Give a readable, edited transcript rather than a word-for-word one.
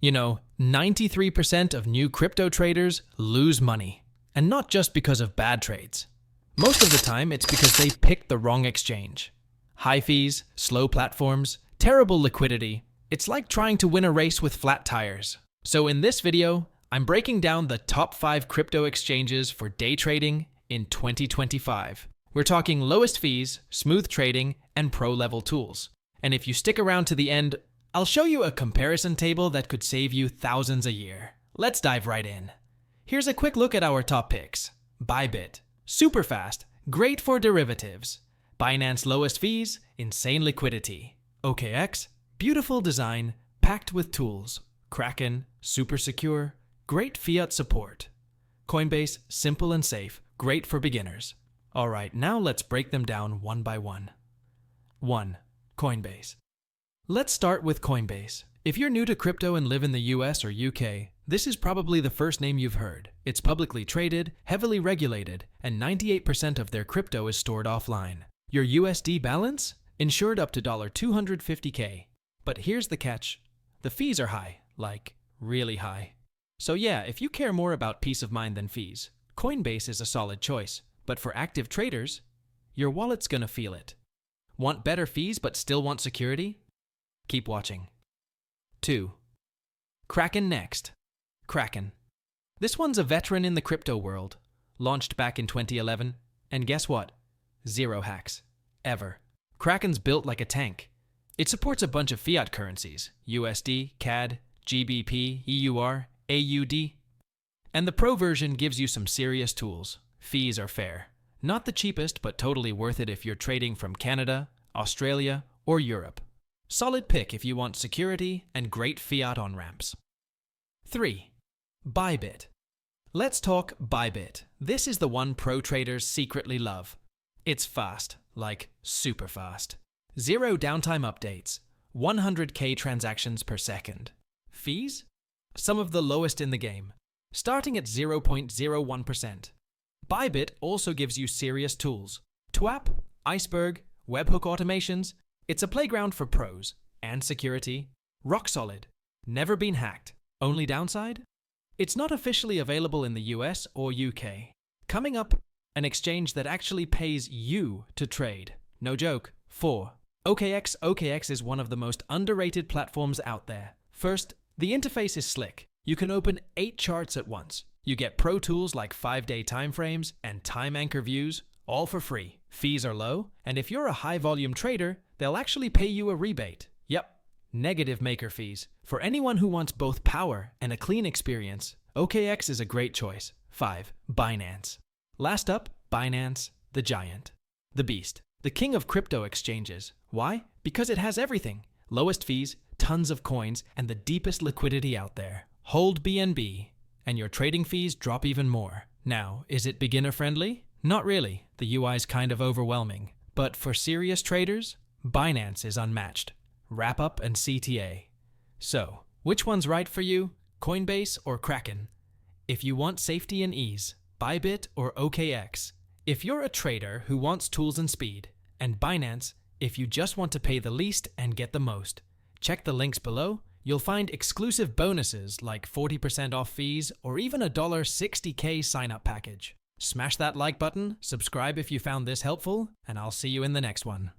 You know, 93% of new crypto traders lose money. And not just because of bad trades. Most of the time, it's because they picked the wrong exchange. High fees, slow platforms, terrible liquidity. It's like trying to win a race with flat tires. So in this video, I'm breaking down the top 5 crypto exchanges for day trading in 2025. We're talking lowest fees, smooth trading, and pro-level tools. And if you stick around to the end, I'll show you a comparison table that could save you thousands a year. Let's dive right in. Here's a quick look at our top picks. Bybit. Super fast, great for derivatives. Binance lowest fees, insane liquidity. OKEx, beautiful design, packed with tools. Kraken, super secure, great fiat support. Coinbase, simple and safe, great for beginners. Alright, now let's break them down one by one. 1. Coinbase. Let's start with Coinbase. If you're new to crypto and live in the US or UK, this is probably the first name you've heard. It's publicly traded, heavily regulated, and 98% of their crypto is stored offline. Your USD balance? Insured up to $250K. But here's the catch. The fees are high, like really high. So yeah, if you care more about peace of mind than fees, Coinbase is a solid choice. But for active traders, your wallet's gonna feel it. Want better fees but still want security? Keep watching. 2. Kraken next. Kraken. This one's a veteran in the crypto world. Launched back in 2011. And guess what? Zero hacks. Ever. Kraken's built like a tank. It supports a bunch of fiat currencies. USD, CAD, GBP, EUR, AUD. And the Pro version gives you some serious tools. Fees are fair. Not the cheapest, but totally worth it if you're trading from Canada, Australia, or Europe. Solid pick if you want security and great fiat on-ramps. 3. Bybit. Let's talk Bybit. This is the one pro traders secretly love. It's fast, like super fast. Zero downtime updates. 100K transactions per second. Fees? Some of the lowest in the game, starting at 0.01%. Bybit also gives you serious tools. TWAP, Iceberg, webhook automations. It's a playground for pros. And security. Rock solid. Never been hacked. Only downside? It's not officially available in the US or UK. Coming up, an exchange that actually pays you to trade. No joke. 4. OKEx. OKEx is one of the most underrated platforms out there. First, the interface is slick. You can open 8 charts at once. You get pro tools like 5-day timeframes and time anchor views, all for free. Fees are low, and if you're a high-volume trader, they'll actually pay you a rebate. Yep, negative maker fees. For anyone who wants both power and a clean experience, OKEx is a great choice. 5. Binance. Last up, Binance, the giant. The beast. The king of crypto exchanges. Why? Because it has everything. Lowest fees, tons of coins, and the deepest liquidity out there. Hold BNB. And your trading fees drop even more. Now, is it beginner-friendly? Not really. The UI's kind of overwhelming. But for serious traders, Binance is unmatched. Wrap up and CTA. So, which one's right for you? Coinbase or Kraken? If you want safety and ease, Bybit or OKEx. If you're a trader who wants tools and speed, and Binance, if you just want to pay the least and get the most. Check the links below. You'll find exclusive bonuses like 40% off fees or even a $60K sign-up package. Smash that like button, subscribe if you found this helpful, and I'll see you in the next one.